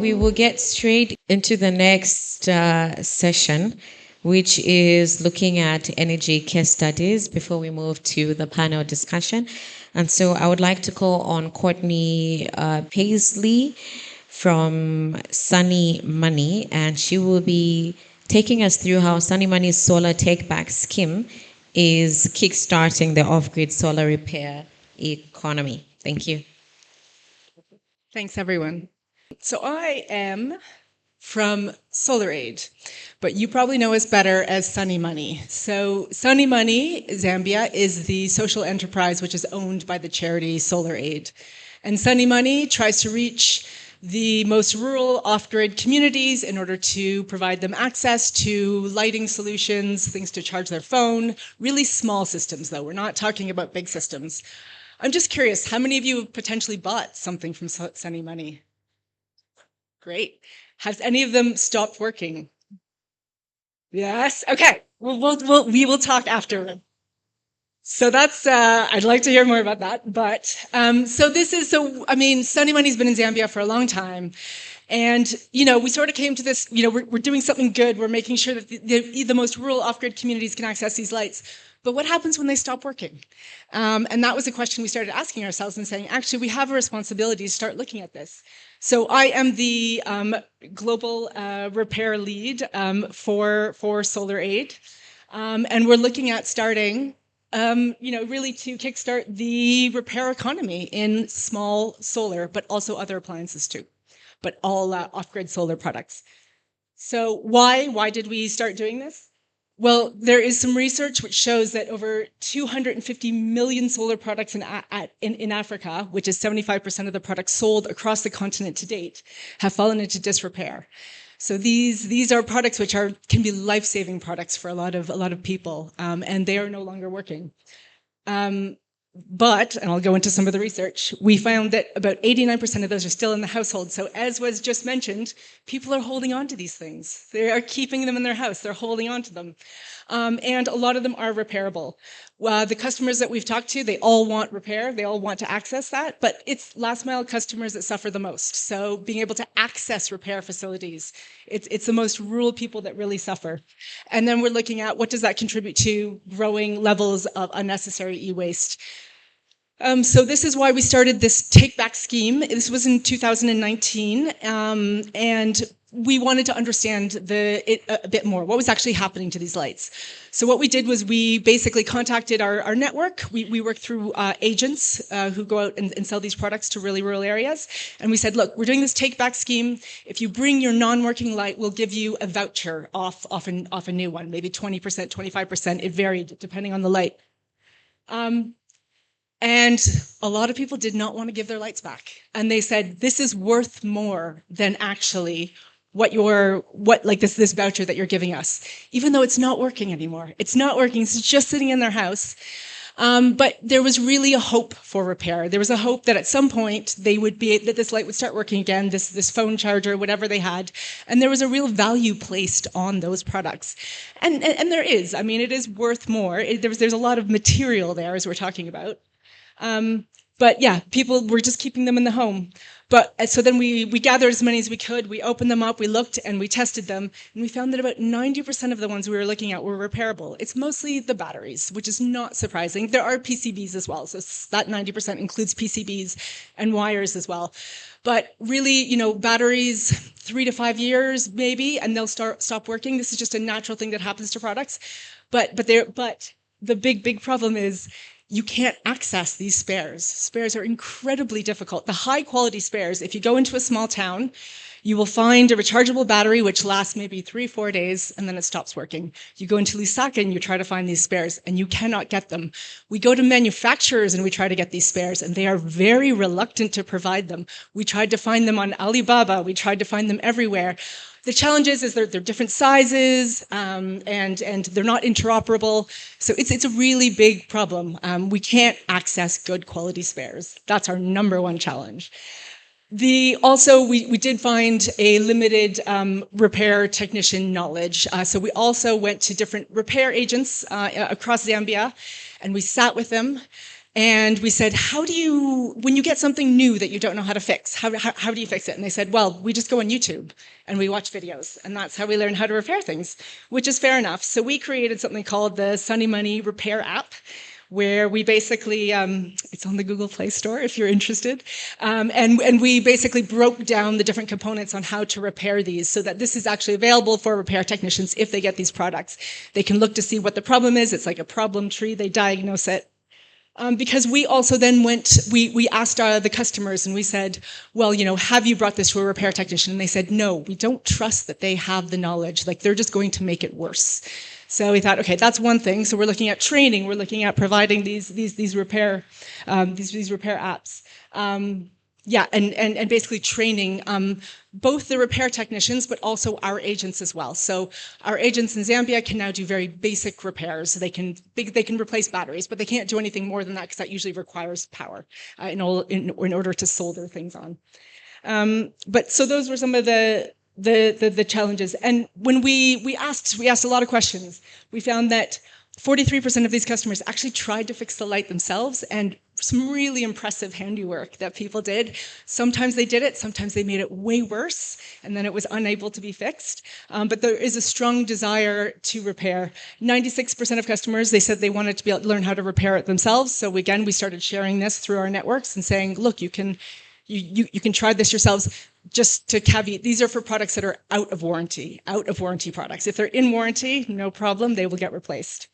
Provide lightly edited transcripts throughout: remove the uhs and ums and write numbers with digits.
we will get straight into the next session, which is looking at energy case studies before we move to the panel discussion. And so I would like to call on Courtney Paisley from SunnyMoney, and she will be taking us through how SunnyMoney's solar take-back scheme is kickstarting the off-grid solar repair economy. Thank you. Thanks, everyone. So I am from SolarAid, but you probably know us better as SunnyMoney. So SunnyMoney Zambia is the social enterprise which is owned by the charity SolarAid. And SunnyMoney tries to reach the most rural off-grid communities in order to provide them access to lighting solutions, things to charge their phone, really small systems though. We're not talking about big systems. I'm just curious, how many of you have potentially bought something from SunnyMoney? Great. Has any of them stopped working? Yes? Okay. We will talk after. So that's, I'd like to hear more about that. But, SunnyMoney's been in Zambia for a long time. And, we sort of came to this, we're doing something good. We're making sure that the most rural off-grid communities can access these lights. But what happens when they stop working? And that was a question we started asking ourselves and saying, actually, we have a responsibility to start looking at this. So I am the global repair lead for SolarAid. And we're looking at starting, really to kickstart the repair economy in small solar, but also other appliances too, but all off-grid solar products. So why did we start doing this? Well, there is some research which shows that over 250 million solar products in Africa, which is 75% of the products sold across the continent to date, have fallen into disrepair. So these are products which can be life-saving products for a lot of people, and they are no longer working. But, and I'll go into some of the research, we found that about 89% of those are still in the household. So as was just mentioned, people are holding on to these things. They are keeping them in their house. They're holding on to them. And a lot of them are repairable. The customers that we've talked to, they all want repair. They all want to access that. But it's last mile customers that suffer the most. So being able to access repair facilities, it's the most rural people that really suffer. And then we're looking at what does that contribute to growing levels of unnecessary e-waste. So this is why we started this take-back scheme. This was in 2019, and we wanted to understand it a bit more. What was actually happening to these lights? So what we did was we basically contacted our network. We work through agents who go out and sell these products to really rural areas. And we said, look, we're doing this take-back scheme. If you bring your non-working light, we'll give you a voucher off a new one, maybe 20%, 25%. It varied depending on the light. And a lot of people did not want to give their lights back. And they said, this is worth more than actually this voucher that you're giving us, even though it's not working anymore. It's not working. It's just sitting in their house. But there was really a hope for repair. There was a hope that at some point that this light would start working again, this phone charger, whatever they had. And there was a real value placed on those products. And there is. I mean, it is worth more. There's a lot of material there, as we're talking about. But yeah, people were just keeping them in the home. But so then we gathered as many as we could. We opened them up, we looked, and we tested them. And we found that about 90% of the ones we were looking at were repairable. It's mostly the batteries, which is not surprising. There are PCBs as well. So that 90% includes PCBs and wires as well. But really, batteries, 3 to 5 years maybe, and they'll stop working. This is just a natural thing that happens to products. But the big problem is, you can't access these spares. Spares are incredibly difficult. The high quality spares, if you go into a small town, you will find a rechargeable battery which lasts maybe 3-4 days and then it stops working. You go into Lusaka and you try to find these spares and you cannot get them. We go to manufacturers and we try to get these spares and they are very reluctant to provide them. We tried to find them on Alibaba. We tried to find them everywhere. The challenge is they're different sizes and they're not interoperable. So it's a really big problem. We can't access good quality spares. That's our #1 challenge. We did find a limited repair technician knowledge. So we also went to different repair agents across Zambia and we sat with them. And we said, when you get something new that you don't know how to fix, how do you fix it? And they said, well, we just go on YouTube and we watch videos. And that's how we learn how to repair things, which is fair enough. So we created something called the SunnyMoney Repair app, where we basically, it's on the Google Play Store if you're interested, and we basically broke down the different components on how to repair these so that this is actually available for repair technicians if they get these products. They can look to see what the problem is. It's like a problem tree. They diagnose it. Because we also then we asked the customers and we said, well, have you brought this to a repair technician? And they said, no, we don't trust that they have the knowledge. Like, they're just going to make it worse. So we thought, okay, that's one thing. So we're looking at training. We're looking at providing these repair apps. And basically training both the repair technicians, but also our agents as well. So our agents in Zambia can now do very basic repairs. They can replace batteries, but they can't do anything more than that because that usually requires power in order to solder things on. But so those were some of the challenges. And when we asked a lot of questions, we found that 43% of these customers actually tried to fix the light themselves, and some really impressive handiwork that people did. Sometimes they did it, sometimes they made it way worse, and then it was unable to be fixed. But there is a strong desire to repair. 96% of customers, they said they wanted to be able to learn how to repair it themselves. So again, we started sharing this through our networks and saying, look, you can try this yourselves. Just to caveat, these are for products that are out of warranty products. If they're in warranty, no problem, they will get replaced.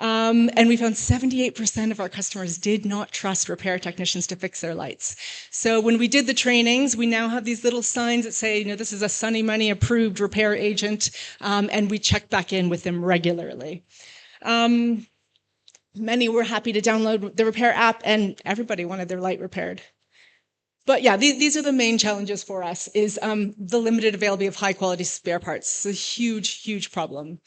And we found 78% of our customers did not trust repair technicians to fix their lights. So when we did the trainings, we now have these little signs that say, this is a SunnyMoney approved repair agent, and we check back in with them regularly. Many were happy to download the repair app, and everybody wanted their light repaired. But yeah, these are the main challenges for us, is the limited availability of high quality spare parts. It's a huge, huge problem.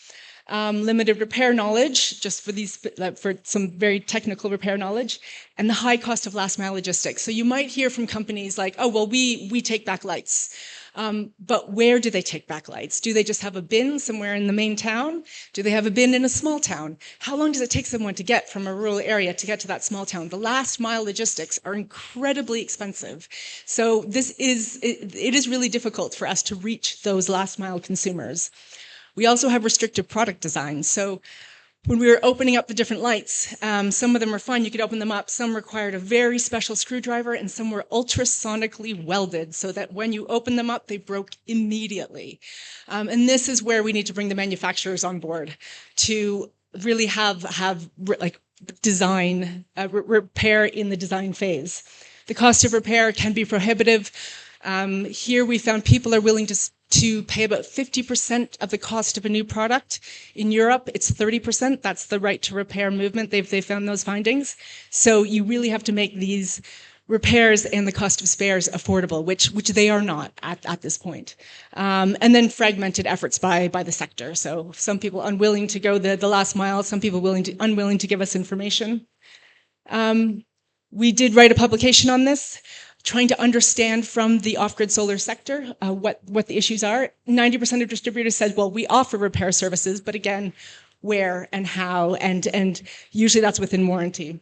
Limited repair knowledge, just for some very technical repair knowledge, and the high cost of last mile logistics. So you might hear from companies like, oh, well, we take back lights. But where do they take back lights? Do they just have a bin somewhere in the main town? Do they have a bin in a small town? How long does it take someone to get from a rural area to get to that small town? The last mile logistics are incredibly expensive. So it is really difficult for us to reach those last mile consumers. We also have restrictive product design. So when we were opening up the different lights, some of them were fun, you could open them up. Some required a very special screwdriver, and some were ultrasonically welded so that when you open them up, they broke immediately. And this is where we need to bring the manufacturers on board to really have like design, repair in the design phase. The cost of repair can be prohibitive. Here we found people are willing to pay about 50% of the cost of a new product. In Europe, it's 30%. That's the right to repair movement. They've found those findings. So you really have to make these repairs and the cost of spares affordable, which they are not at this point. And then fragmented efforts by the sector. So some people unwilling to go the last mile, some people unwilling to give us information. We did write a publication on this, trying to understand from the off-grid solar sector what the issues are. 90% of distributors said, well, we offer repair services, but again, where and how, and usually that's within warranty.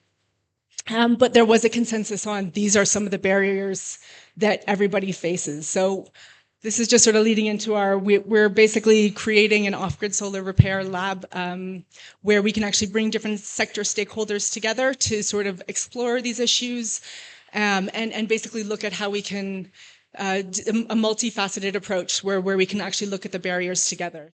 But there was a consensus on these are some of the barriers that everybody faces. So this is just sort of leading into we're basically creating an off-grid solar repair lab where we can actually bring different sector stakeholders together to sort of explore these issues, and basically look at how we can a multifaceted approach where we can actually look at the barriers together.